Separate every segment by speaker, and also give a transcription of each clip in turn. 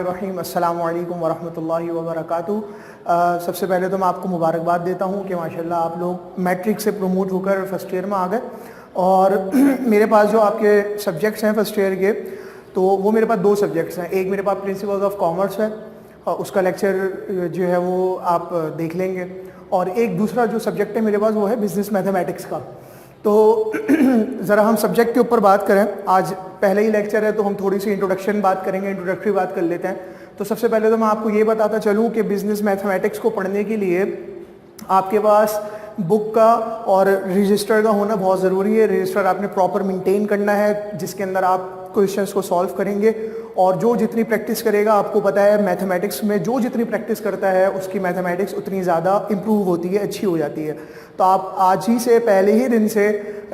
Speaker 1: रहीम अस्सलाम वालेकुम वरहमतुल्लाहि वबरकातुहू। सबसे पहले तो मैं आपको मुबारकबाद देता हूँ कि माशाल्लाह आप लोग मैट्रिक से प्रमोट होकर फ़र्स्ट ईयर में आ गए। और मेरे पास जो आपके सब्जेक्ट्स हैं फ़र्स्ट ईयर के, तो वो मेरे पास दो सब्जेक्ट्स हैं। एक मेरे पास प्रिंसिपल्स ऑफ कॉमर्स है, उसका लेक्चर जो है वो आप देख लेंगे, और एक दूसरा जो सब्जेक्ट है मेरे पास वो है बिज़नेस मैथमेटिक्स का। तो ज़रा हम सब्जेक्ट के ऊपर बात करें। आज पहले ही लेक्चर है तो हम थोड़ी सी इंट्रोडक्शन बात करेंगे, इंट्रोडक्टरी बात कर लेते हैं। तो सबसे पहले तो मैं आपको ये बताता चलूँ कि बिज़नेस मैथमेटिक्स को पढ़ने के लिए आपके पास बुक का और रजिस्टर का होना बहुत ज़रूरी है। रजिस्टर आपने प्रॉपर मेंटेन करना है, जिसके अंदर आप क्वेश्चंस को सॉल्व करेंगे, और जो जितनी प्रैक्टिस करेगा, आपको पता है मैथमेटिक्स में जो जितनी प्रैक्टिस करता है उसकी मैथमेटिक्स उतनी ज़्यादा इम्प्रूव होती है, अच्छी हो जाती है। तो आप आज ही से, पहले ही दिन से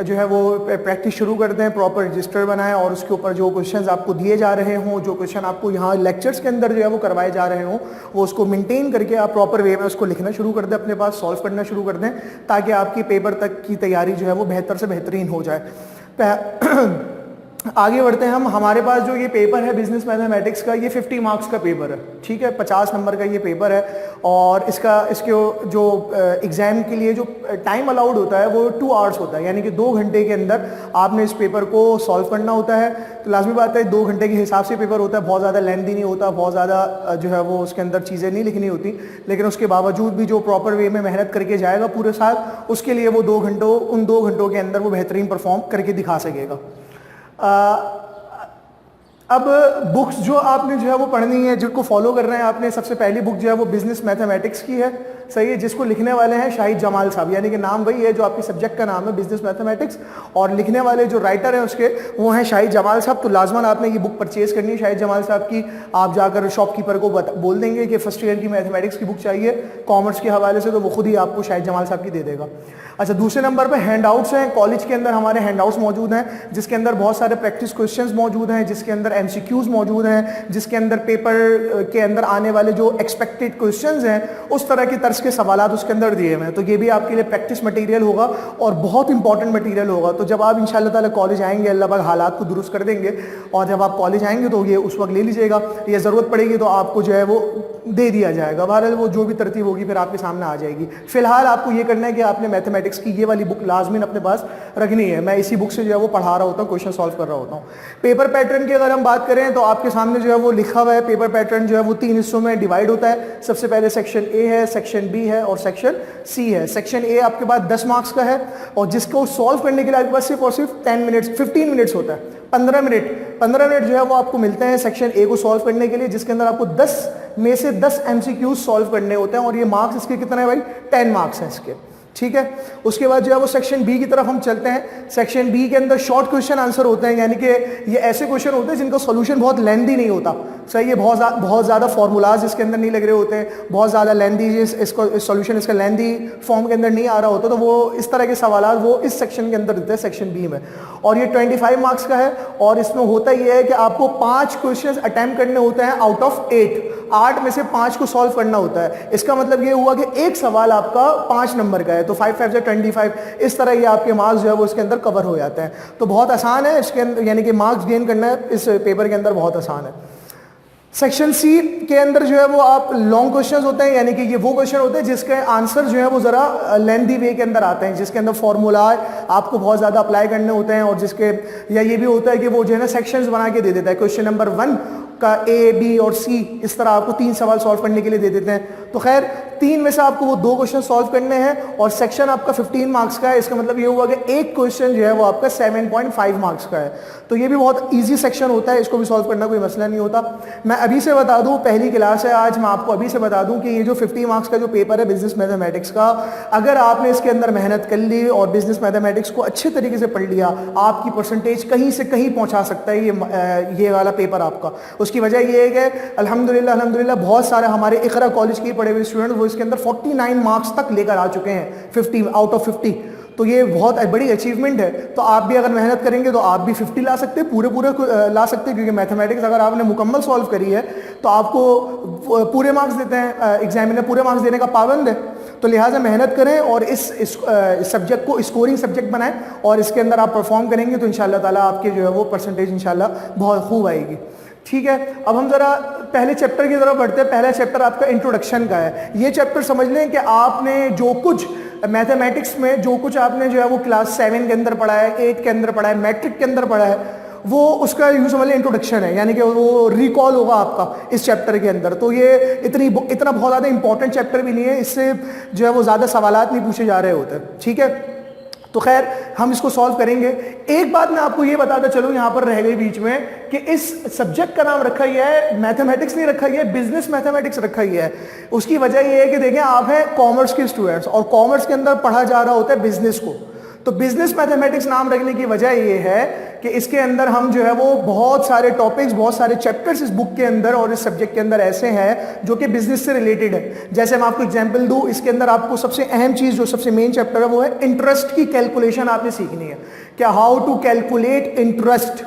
Speaker 1: जो है वो प्रैक्टिस शुरू कर दें, प्रॉपर रजिस्टर बनाएं, और उसके ऊपर जो क्वेश्चंस आपको दिए जा रहे हों, जो क्वेश्चन आपको यहाँ लेक्चर्स के अंदर जो है वो करवाए जा रहे हों, वो उसको मेंटेन करके आप प्रॉपर वे में उसको लिखना शुरू कर दें, अपने पास सॉल्व करना शुरू कर दें, ताकि आपकी पेपर तक की तैयारी जो है वो बेहतर से बेहतरीन हो जाए। आगे बढ़ते हैं हम। हमारे पास जो ये पेपर है बिजनेस मैथमेटिक्स का, ये 50 मार्क्स का पेपर है, ठीक है, 50 नंबर का ये पेपर है। और इसके जो एग्ज़ाम के लिए जो टाइम अलाउड होता है वो 2 आवर्स होता है, यानी कि 2 घंटे के अंदर आपने इस पेपर को सॉल्व करना होता है। तो लाजमी बात है 2 घंटे के हिसाब से पेपर होता है, बहुत ज़्यादा लेंथी नहीं होता, बहुत ज़्यादा जो है वो उसके अंदर चीज़ें नहीं लिखनी होती, लेकिन उसके बावजूद भी जो प्रॉपर वे में मेहनत करके जाएगा पूरे साल, उसके लिए वो उन 2 घंटों के अंदर वो बेहतरीन परफॉर्म करके दिखा सकेगा। अब बुक्स जो आपने जो है वो पढ़नी है, जिनको फॉलो करना है आपने, सबसे पहली बुक जो है वो बिजनेस मैथमेटिक्स की है, सही है, जिसको लिखने वाले हैं शाहिद जमाल साहब, यानी कि नाम वही है जो आपके सब्जेक्ट का नाम है बिजनेस मैथमेटिक्स, और लिखने वाले जो राइटर हैं उसके वो हैं शाहिद जमाल साहब। तो लाजमन आपने ये बुक परचेज करनी है शाहिद जमाल साहब की। आप जाकर शॉपकीपर को बोल देंगे कि फर्स्ट ईयर की मैथमेटिक्स की बुक चाहिए कॉमर्स के हवाले से, तो वो खुद ही आपको शाहिद जमाल साहब की दे देगा। अच्छा, दूसरे नंबर पर हैंडआउट्स हैं। कॉलेज के अंदर हमारे हैंडआउट्स मौजूद हैं, जिसके अंदर बहुत सारे प्रैक्टिस क्वेश्चंस मौजूद हैं, जिसके अंदर एमसीक्यूज मौजूद हैं, जिसके अंदर पेपर के अंदर आने वाले जो एक्सपेक्टेड क्वेश्चंस हैं उस तरह की तर्ज के सवालात उसके अंदर दिए हुए हैं। तो ये भी आपके लिए प्रैक्टिस मटेरियल होगा और बहुत इंपॉर्टेंट मटेरियल होगा। तो जब आप इंशाल्लाह ताला कॉलेज आएंगे, अल्लाह पाक हालात को दुरुस्त कर देंगे, और जब आप कॉलेज आएंगे तो ये उस वक्त ले लीजिएगा, ये ज़रूरत पड़ेगी तो आपको जो है वो दे दिया जाएगा। बहरहाल वो जो भी तरतीब होगी फिर आपके सामने आ जाएगी। फिलहाल आपको ये करना है कि आपने मैथमेटिक्स की ये वाली बुक लाजमीन अपने पास रखनी है। मैं इसी बुक से जो है वो पढ़ा रहा होता हूँ, क्वेश्चन सॉल्व कर रहा होता हूँ। पेपर पैटर्न की अगर हम बात करें तो आपके सामने जो है वो लिखा हुआ है। पेपर पैटर्न जो है वो 3 हिस्सों में डिवाइड होता है। सबसे पहले सेक्शन ए है, सेक्शन बी है और सेक्शन सी है। सेक्शन ए आपके पास 10 मार्क्स का है, और जिसको सॉल्व करने के लिए आपके पास सिर्फ और सिर्फ 15 मिनट्स होता है। 15 मिनट जो है वो आपको मिलते हैं सेक्शन ए को सॉल्व करने के लिए, जिसके अंदर आपको 10 में से 10 एमसीक्यूज सॉल्व करने होते हैं, और ये मार्क्स इसके कितने हैं भाई? 10 मार्क्स हैं इसके, ठीक है। उसके बाद जो है वो सेक्शन बी की तरफ हम चलते हैं। सेक्शन बी के अंदर शॉर्ट क्वेश्चन आंसर होते हैं, यानी कि ये ऐसे क्वेश्चन होते हैं जिनका सॉल्यूशन बहुत लेंथी नहीं होता, सही है, बहुत ज़्यादा फार्मूलाज इसके अंदर नहीं लग रहे होते हैं, बहुत ज़्यादा लेंथी इसको सॉल्यूशन इसका लेंथी फॉर्म के अंदर नहीं आ रहा होता, तो वो इस तरह के सवाल वो इस सेक्शन के अंदर देते हैं, सेक्शन बी में। और ये 25 मार्क्स का है, और इसमें होता ये है कि आपको 5 क्वेश्चन अटैम्प्ट करने होते हैं आउट ऑफ 8 में से 5 को सॉल्व करना होता है। इसका मतलब ये हुआ कि एक सवाल आपका 5 नंबर का है, तो 5 5 से 25, इस तरह ये आपके मार्क्स जो है वो इसके अंदर कवर हो जाते हैं। तो बहुत आसान है इसके अंदर, यानी कि मार्क्स गेन करना इस पेपर के अंदर बहुत आसान है। सेक्शन सी के अंदर जो है वो आप लॉन्ग क्वेश्चंस होते हैं, यानी कि ये वो क्वेश्चन होते हैं जिसके आंसर जो है वो ज़रा लेंथी वे के अंदर आते हैं, जिसके अंदर फॉर्मूला आपको बहुत ज़्यादा अप्लाई करने होते हैं, और जिसके या ये भी होता है कि वो जो है ना सेक्शंस बना के दे देता है। क्वेश्चन नंबर 1 का ए, बी और सी, इस तरह आपको 3 सवाल सॉल्व करने के लिए दे देते हैं। तो खैर 3 में से आपको वो 2 क्वेश्चन सॉल्व करने हैं, और सेक्शन आपका 15 मार्क्स का है। इसका मतलब ये हुआ कि एक क्वेश्चन जो है वो आपका 7.5 मार्क्स का है। तो ये भी बहुत ईजी सेक्शन होता है, इसको भी सॉल्व करना कोई मसला नहीं होता। मैं अभी से बता दूं, पहली क्लास है आज, मैं आपको अभी से बता दूं कि ये जो 50 मार्क्स का जो पेपर है बिजनेस मैथमेटिक्स का, अगर आपने इसके अंदर मेहनत कर ली और बिजनेस मैथमेटिक्स को अच्छे तरीके से पढ़ लिया, आपकी परसेंटेज कहीं से कहीं पहुंचा सकता है ये वाला पेपर आपका। उसकी वजह ये है कि अल्हम्दुलिल्लाह बहुत सारे हमारे इकरा कॉलेज के पढ़े हुए स्टूडेंट वो इसके अंदर 49 मार्क्स तक लेकर आ चुके हैं, 50 आउट ऑफ 50। तो ये बहुत बड़ी अचीवमेंट है। तो आप भी अगर मेहनत करेंगे तो आप भी 50 ला सकते हैं, पूरे ला सकते हैं, क्योंकि मैथमेटिक्स अगर आपने मुकम्मल सॉल्व करी है तो आपको पूरे मार्क्स देते हैं, एग्जामिनर पूरे मार्क्स देने का पाबंद है। तो लिहाजा मेहनत करें और इस सब्जेक्ट को स्कोरिंग सब्जेक्ट बनाएं, और इसके अंदर आप परफॉर्म करेंगे तो इंशाल्लाह ताला आपके जो है वो परसेंटेज इंशाल्लाह बहुत खूब आएगी। ठीक है, अब हम जरा पहले चैप्टर की तरफ बढ़ते हैं। पहला चैप्टर आपका इंट्रोडक्शन का है। ये चैप्टर समझ लें कि आपने जो कुछ मैथमेटिक्स में जो कुछ आपने जो है वो क्लास 7 के अंदर पढ़ा है, 8 के अंदर पढ़ा है, मैट्रिक के अंदर पढ़ा है, वो उसका यूं समझ लें इंट्रोडक्शन है, यानी कि वो रिकॉल होगा आपका इस चैप्टर के अंदर। तो ये इतना बहुत ज़्यादा इंपॉर्टेंट चैप्टर भी नहीं है, इससे जो है वो ज़्यादा सवालात नहीं पूछे जा रहे होते, ठीक है। तो खैर हम इसको सॉल्व करेंगे। एक बात मैं आपको ये बताता चलूं, यहां पर रह गई बीच में, कि इस सब्जेक्ट का नाम रखा ही है मैथमेटिक्स नहीं रखा ही है, बिजनेस मैथमेटिक्स रखा ही है। उसकी वजह ये है कि देखें आप हैं कॉमर्स के स्टूडेंट्स और कॉमर्स के अंदर पढ़ा जा रहा होता है बिजनेस को। तो बिजनेस मैथमेटिक्स नाम रखने की वजह यह है कि इसके अंदर हम जो है वो बहुत सारे टॉपिक्स, बहुत सारे चैप्टर्स इस बुक के अंदर और इस सब्जेक्ट के अंदर ऐसे हैं जो कि बिजनेस से रिलेटेड है। जैसे मैं आपको एग्जांपल दूं, इसके अंदर आपको सबसे अहम चीज जो सबसे मेन चैप्टर है वो है इंटरेस्ट की कैलकुलेशन आपने सीखनी है। क्या how to calculate interest.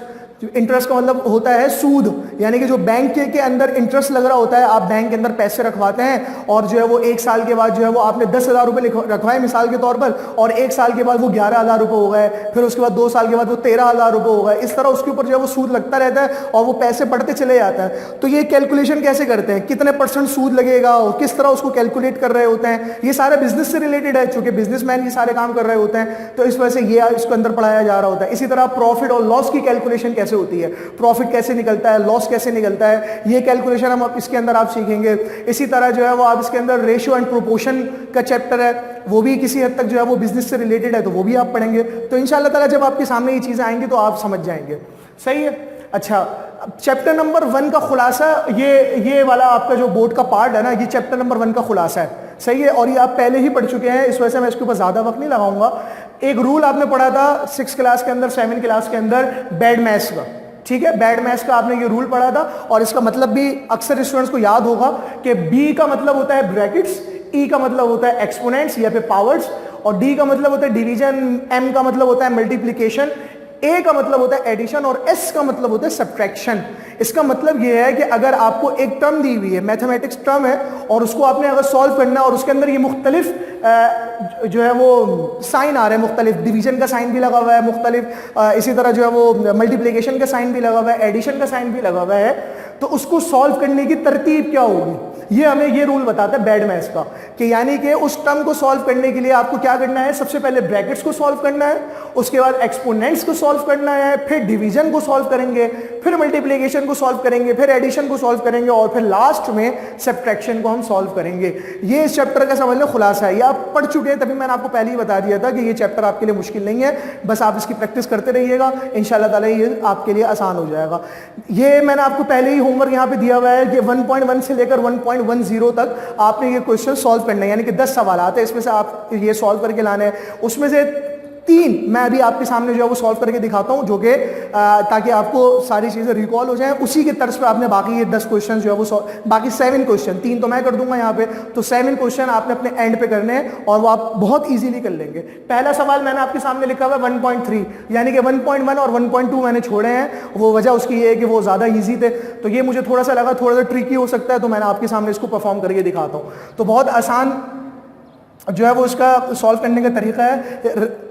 Speaker 1: Interest का मतलब होता है सूद, यानी कि जो बैंक के अंदर इंटरेस्ट लग रहा होता है, आप बैंक के अंदर पैसे रखवाते हैं और जो है वो 1 साल के बाद जो है वो आपने 10,000 रुपए रखवाए मिसाल के तौर पर, और 1 साल के बाद वो 11,000 रुपए हो गए, फिर उसके बाद 2 साल के बाद वो 13,000 रुपए हो गए। इस तरह उसके ऊपर जो है वो सूद लगता रहता है और वो पैसे बढ़ते चले जाता है। तो ये कैलकुलेशन कैसे करते हैं, कितने % सूद लगेगा और किस तरह उसको कैलकुलेट कर रहे होते हैं, ये सारा बिजनेस से रिलेटेड है, चूंकि बिजनेसमैन ये सारे काम कर रहे होते हैं, तो इस वजह से ये इसके अंदर पढ़ाया जा रहा होता है। इसी तरह प्रॉफिट और लॉस की कैलकुलेशन कैसे होती है, प्रॉफिट कैसे निकलता है, लॉस कैसे निकलता है, ये कैलकुलेशन हम इसके अंदर आप सीखेंगे। इसी तरह जो है वो आप इसके अंदर रेशियो एंड प्रोपोर्शन का चैप्टर है, वो भी किसी हद तक जो है वो बिजनेस से रिलेटेड है, तो वो भी आप पढ़ेंगे। तो इंशाल्लाह ताला जब आपके सामने ये चीजें आएंगी तो आप समझ जाएंगे, सही है। अच्छा, चैप्टर नंबर 1 का खुलासा, ये वाला आपका जो बोर्ड का पार्ट है ना, ये चैप्टर नंबर 1 का खुलासा है, सही है। और ये आप पहले ही पढ़ चुके हैं, इस वजह से मैं इसके ऊपर ज्यादा वक्त नहीं लगाऊंगा। एक रूल आपने पढ़ा था 6 क्लास के अंदर, 7 क्लास के अंदर, बैड मैथ्स का, ठीक है। बैड मैथ्स का आपने ये रूल पढ़ा था और इसका मतलब भी अक्सर स्टूडेंट्स को याद होगा कि बी का मतलब होता है ब्रैकेट्स, ई का मतलब होता है एक्सपोनेंट्स या फिर पावर्स, और डी का मतलब होता है डिवीजन, एम का मतलब होता है मल्टीप्लिकेशन, ए का मतलब होता है एडिशन और एस का मतलब होता है सब्ट्रैक्शन। इसका मतलब यह है कि अगर आपको एक टर्म दी हुई है, मैथमेटिक्स टर्म है, और उसको आपने अगर सॉल्व करना है और उसके अंदर ये मुख्तलिफ जो है वो साइन आ रहे हैं, मुख्तलिफ डिवीजन का साइन भी लगा हुआ है, मुख्तलिफ इसी तरह जो है वो मल्टीप्लिकेशन का साइन भी लगा हुआ है, एडिशन का साइन भी लगा हुआ है, तो उसको सॉल्व करने की तरतीब क्या होगी, ये हमें ये रूल बताता है बैड मैथ्स का, कि यानी कि उस टर्म को सॉल्व करने के लिए आपको क्या करना है, सबसे पहले ब्रैकेट्स को सॉल्व करना है, उसके बाद एक्सपोनेंट्स को सॉल्व करना है, फिर डिवीजन को सॉल्व करेंगे, फिर मल्टीप्लिकेशन को सॉल्व करेंगे, फिर एडिशन को सॉल्व करेंगे और फिर लास्ट में सब्ट्रैक्शन को हम सॉल्व करेंगे। ये इस चैप्टर का समझ लो खुलासा है। ये आप पढ़ चुके हैं, तभी मैंने आपको पहले ही बता दिया था कि ये चैप्टर आपके लिए मुश्किल नहीं है, बस आप इसकी प्रैक्टिस करते रहिएगा, इंशाल्लाह ताला ये आपके लिए आसान हो जाएगा। ये मैंने आपको पहले ही होमवर्क यहाँ पे दिया हुआ है कि 1.1 से लेकर 1.10 तक आपने ये क्वेश्चन सॉल्व करना है, यानी कि 10 सवाल आते हैं, इसमें से आप ये सॉल्व करके लाने हैं। उसमें से 3 मैं अभी आपके सामने जो है वो सॉल्व करके दिखाता हूं, जो कि ताकि आपको सारी चीजें रिकॉल हो जाएं। उसी के तर्ज पे आपने बाकी ये 10 क्वेश्चन जो है वो बाकी 7 क्वेश्चन, 3 तो मैं कर दूंगा यहाँ पे, तो 7 क्वेश्चन आपने अपने एंड पे करने हैं और वो आप बहुत इजीली कर लेंगे। पहला सवाल मैंने आपके सामने लिखा हुआ है 1.3, यानी कि 1.1 और 1.2 मैंने छोड़े हैं। वो वजह उसकी ये है कि वो ज्यादा ईजी थे, तो ये मुझे थोड़ा सा लगा थोड़ा सा ट्रिकी हो सकता है, तो मैंने आपके सामने इसको परफॉर्म करके दिखाता हूँ। तो बहुत आसान जो है वो इसका सॉल्व करने का तरीका है।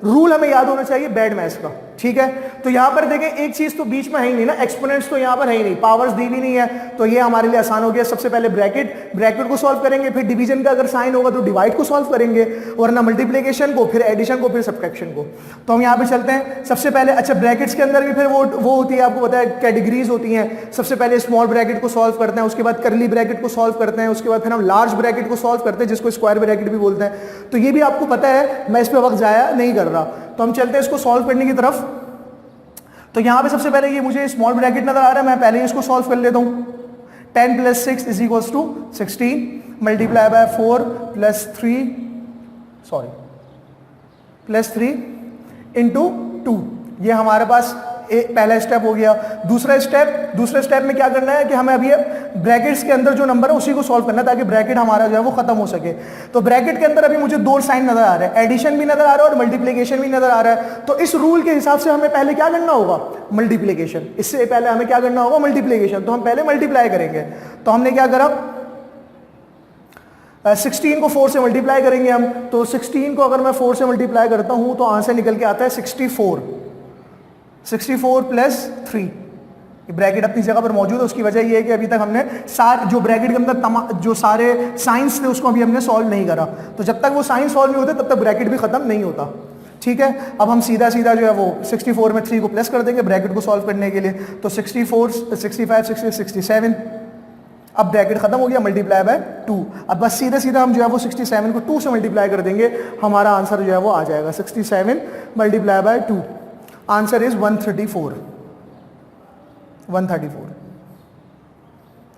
Speaker 1: रूल हमें याद होना चाहिए बैड मैथ्स का, ठीक है। तो यहां पर देखें एक चीज तो बीच में है ही नहीं ना, एक्सपोनेंट्स तो यहां पर है ही नहीं, पावर्स दी भी नहीं है, तो ये हमारे लिए आसान हो गया। सबसे पहले ब्रैकेट को सॉल्व करेंगे, फिर डिवीजन का अगर साइन होगा तो डिवाइड को सॉल्व करेंगे, वरना मल्टीप्लिकेशन को, फिर एडिशन को, फिर सब्ट्रैक्शन को। तो हम यहाँ पे चलते हैं सबसे पहले। अच्छा, ब्रैकेट्स के अंदर भी फिर वो होती है, आपको पता है कैटेगरीज होती हैं। सबसे पहले स्मॉल ब्रैकेट को सॉल्व करते हैं, उसके बाद करली ब्रैकेट को सॉल्व करते हैं, उसके बाद फिर हम लार्ज ब्रैकेट को सॉल्व करते हैं, जिसको स्क्वायर ब्रैकेट भी बोलते हैं। तो ये भी आपको पता है, मैं इस पर वक्त जाया नहीं कर रहा। तो हम चलते हैं इसको सॉल्व करने की तरफ। तो यहां पे सबसे पहले ये मुझे स्मॉल ब्रैकेट नजर आ रहा है, मैं पहले इसको सॉल्व कर लेता हूं। 10 + 6 = 16 मल्टीप्लाई बाय 4 + 3 इंटू 2। ये हमारे पास पहला स्टेप हो गया। दूसरे स्टेप में क्या करना है कि हमें अभी ब्रैकेट्स के अंदर जो नंबर है उसी को सॉल्व करना है, ताकि ब्रैकेट हमारा जो है वो खत्म हो सके। तो ब्रैकेट के अंदर अभी मुझे 2 साइन नजर आ रहे हैं, एडिशन भी नजर आ रहा है और मल्टीप्लिकेशन भी नजर आ रहा है। तो इस रूल के हिसाब से हमें पहले क्या करना होगा, मल्टीप्लिकेशन। इससे पहले हमें क्या करना होगा, मल्टीप्लिकेशन। तो हम पहले मल्टीप्लाई करेंगे। तो हमने क्या करा, 16 को 4 से मल्टीप्लाई करेंगे हम। तो 16 को अगर मैं 4 से मल्टीप्लाई करता हूं तो आंसर निकल के आता है 64 + 3, ब्रैकेट अपनी जगह पर मौजूद है, उसकी वजह ये है कि अभी तक हमने जो ब्रैकेट के अंदर जो सारे साइंस थे उसको अभी हमने सॉल्व नहीं करा। तो जब तक वो साइंस सॉल्व नहीं होते तब तक ब्रैकेट भी खत्म नहीं होता। ठीक है, अब हम सीधा सीधा जो है वो 64 में 3 को प्लस कर देंगे ब्रैकेट को सॉल्व करने के लिए। तो 64, 65, 60, 67, अब ब्रैकेट खत्म हो गया, मल्टीप्लाई बाय 2। अब बस सीधे सीधा हम जो है वो 67 को 2 से मल्टीप्लाई कर देंगे, हमारा आंसर जो है वो आ जाएगा 67 मल्टीप्लाई बाय 2, आंसर इज 134।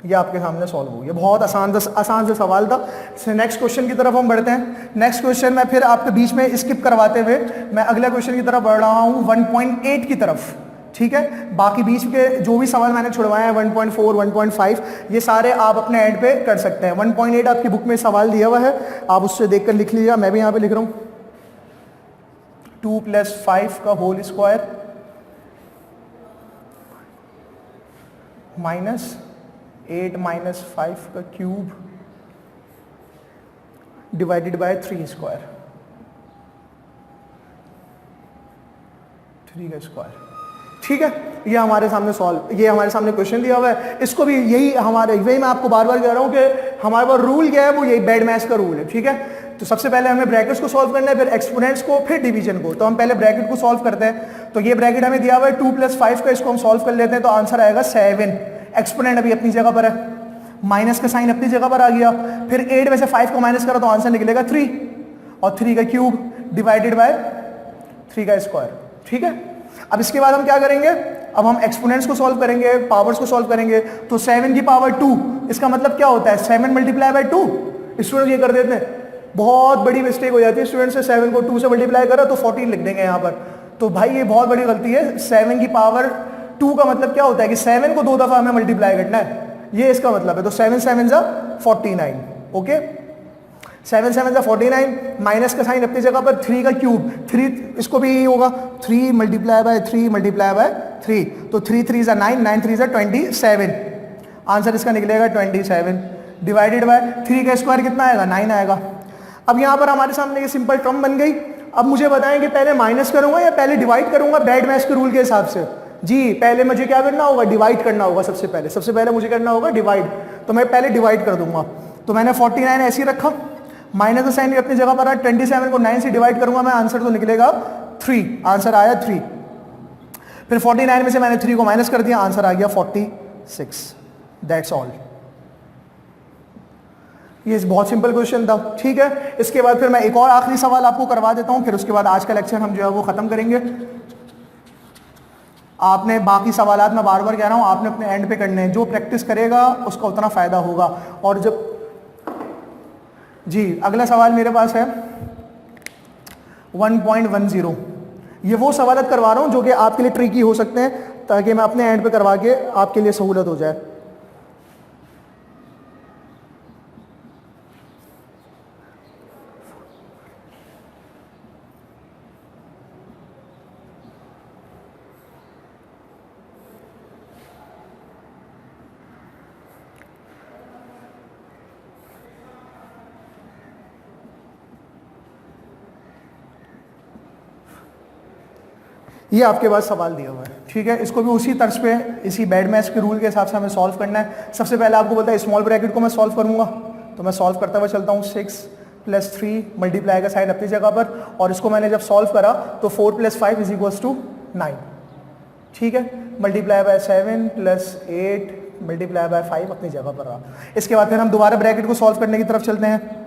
Speaker 1: ये आपके सामने सॉल्व हो गया। बहुत आसान से सवाल था। नेक्स्ट क्वेश्चन की तरफ हम बढ़ते हैं। नेक्स्ट क्वेश्चन में फिर आपके बीच में स्किप करवाते हुए मैं अगले क्वेश्चन की तरफ बढ़ रहा हूँ 1.8 की तरफ। ठीक है, बाकी बीच के जो भी सवाल मैंने छुड़वाए हैं 1.4, 1.5 ये सारे आप अपने एंड पे कर सकते हैं। 1.8 आपकी बुक में सवाल दिया हुआ है, आप उससे देखकर लिख लीजिएगा। मैं भी यहाँ पे लिख रहा हूँ 2 + 5 का होल स्क्वायर माइनस 8 - 5 का क्यूब डिवाइडेड बाय 3 स्क्वायर, 3 का स्क्वायर। ठीक है, ये हमारे सामने क्वेश्चन दिया हुआ है। इसको भी वही मैं आपको बार बार कह रहा हूं कि हमारे पास रूल क्या है, वो यही बेड मैथ्स का रूल है। ठीक है, तो सबसे पहले हमें ब्रैकेट्स को सॉल्व करना है, फिर एक्सपोनेंट्स को, फिर डिवीजन को। तो हम पहले ब्रैकेट को सॉल्व करते हैं। तो ये ब्रैकेट हमें दिया हुआ है 2 + 5 का, इसको हम सॉल्व कर लेते हैं तो आंसर आएगा 7। एक्सपोनेंट अभी अपनी जगह पर है, माइनस का साइन अपनी जगह पर आ गया। फिर 8 में से 5 को माइनस करो तो आंसर निकलेगा 3, और 3 का क्यूब डिवाइडेड बाय 3 का स्क्वायर। ठीक है, अब इसके बाद हम क्या करेंगे, अब हम एक्सपोनेंट्स को सॉल्व करेंगे, पावर्स को सॉल्व करेंगे। तो 7 की पावर 2, इसका मतलब क्या होता है 7 मल्टीप्लाई बाय 2। स्टूडेंट ये कर देते हैं, बहुत बड़ी मिस्टेक हो जाती है स्टूडेंट से। 7 को 2 से मल्टीप्लाई करा तो 14 लिख देंगे यहाँ पर। तो भाई ये बहुत बड़ी गलती है। 7 की पावर 2 का मतलब क्या होता है कि 7 को 2 दफा हमें मल्टीप्लाई करना है, ये इसका मतलब है। तो 7 × 7 = 49। ओके, 7 × 7 = 49, माइनस का साइन अपनी जगह पर, 3 का क्यूब, 3 इसको भी यही होगा 3 मल्टीप्लाई बाय 3 मल्टीप्लाई बाय 3। तो 3 × 3 = 9, 9 × 3 = 27, आंसर इसका निकलेगा 27 डिवाइडेड बाय 3 का स्क्वायर कितना आएगा 9 आएगा। अब यहाँ पर हमारे सामने ये सिंपल टर्म बन गई। अब मुझे बताएं कि पहले माइनस करूंगा या पहले डिवाइड करूंगा बेड मैथ्स के रूल के हिसाब से। जी, पहले मुझे क्या करना होगा, डिवाइड करना होगा। सबसे पहले मुझे करना होगा डिवाइड। तो मैं पहले डिवाइड कर दूंगा। तो मैंने 49 ऐसे ही रखा, माइनस का साइन अपनी जगह पर है। 27 को 9 से डिवाइड करूंगा मैं, आंसर तो निकलेगा 3, आंसर आया 3। फिर 49 में से मैंने 3 को माइनस कर दिया, आंसर आ गया 46। That's all. ये बहुत सिंपल क्वेश्चन था। ठीक है, इसके बाद फिर मैं एक और आखिरी सवाल आपको करवा देता हूं, फिर उसके बाद आज का लेक्चर हम जो है वो खत्म करेंगे। आपने बाकी सवालात मैं बार बार कह रहा हूं, आपने अपने एंड पे करने हैं। जो प्रैक्टिस करेगा उसका उतना फायदा होगा। और जब जी अगला सवाल मेरे पास है 1.10। ये वो सवालत करवा रहा हूं जो कि आपके लिए ट्रिकी हो सकते हैं, ताकि मैं अपने एंड पे करवा के आपके लिए सहूलत हो जाए। ये आपके पास सवाल दिया हुआ है। ठीक है, इसको भी उसी तर्ज पे, इसी बेड मैथ्स के रूल के हिसाब से हमें सॉल्व करना है। सबसे पहले आपको बोलता है स्मॉल ब्रैकेट को मैं सॉल्व करूंगा, तो मैं सॉल्व करता हुआ चलता हूँ। 6 + 3 मल्टीप्लाई का साइन अपनी जगह पर, और इसको मैंने जब सॉल्व करा तो 4 + 5 = 9। ठीक है, मल्टीप्लाई बाय 7 + 8 मल्टीप्लाई बाय 5 अपनी जगह पर रहा। इसके बाद फिर हम दोबारा ब्रैकेट को सॉल्व करने की तरफ चलते हैं।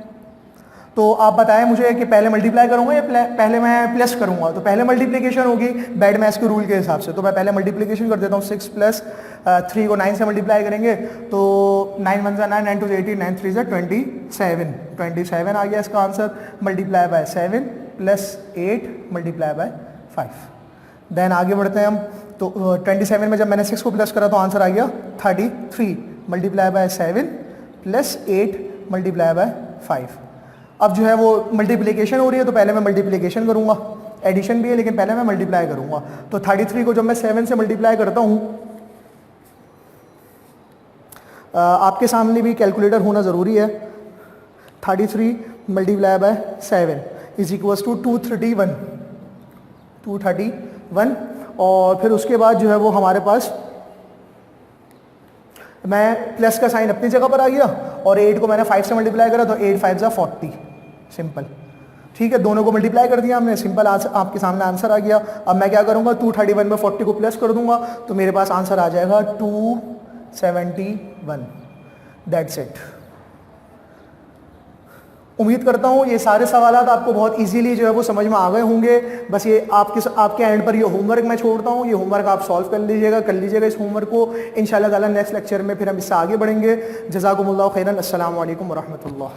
Speaker 1: तो आप बताएं मुझे कि पहले मल्टीप्लाई करूंगा या पहले मैं प्लस करूंगा। तो पहले मल्टीप्लिकेशन होगी बेड मैथ्स के रूल के हिसाब से, तो मैं पहले मल्टीप्लिकेशन कर देता हूँ। 6 + 3 को 9 से मल्टीप्लाई करेंगे तो 9 × 1 = 9, 9 × 2 = 18, 9 × 3 = 27, 27 आ गया इसका answer. Multiply by 7 + 8 multiply by 5। Then आगे बढ़ते हैं हम। तो 27 में जब मैंने 6 को प्लस करा तो आंसर आ गया 33, मल्टीप्लाई बाय 7 + 8 मल्टीप्लाई बाय 5। अब जो है वो मल्टीप्लिकेशन हो रही है, तो पहले मैं मल्टीप्लिकेशन करूंगा। एडिशन भी है लेकिन पहले मैं मल्टीप्लाई करूंगा। तो 33 को जब मैं 7 से मल्टीप्लाई करता हूं, आपके सामने भी कैलकुलेटर होना ज़रूरी है। 33 मल्टीप्लाई बाय 7 = 231, और फिर उसके बाद जो है वो हमारे पास मैं प्लस का साइन अपनी जगह पर आ गया और 8 को मैंने 5 से मल्टीप्लाई करा तो 8 5 40, सिंपल। ठीक है, दोनों को मल्टीप्लाई कर दिया हमने, सिंपल आंसर आपके सामने आंसर आ गया। अब मैं क्या करूंगा, 231 में 40 को प्लस कर दूंगा तो मेरे पास आंसर आ जाएगा 271। That's it. उम्मीद करता हूँ ये सारे सवालात आपको बहुत इजीली जो है वो समझ में आ गए होंगे। बस ये आपके एंड पर ये होमवर्क मैं छोड़ता हूँ, ये होमवर्क आप सॉल्व कर लीजिएगा इस होमवर्क को। इंशाल्लाह ताला नेक्स्ट लेक्चर में फिर हम इससे आगे बढ़ेंगे। जज़ाकुमुल्लाह खैरन। अस्सलामु अलैकुम व रहमतुल्लाह।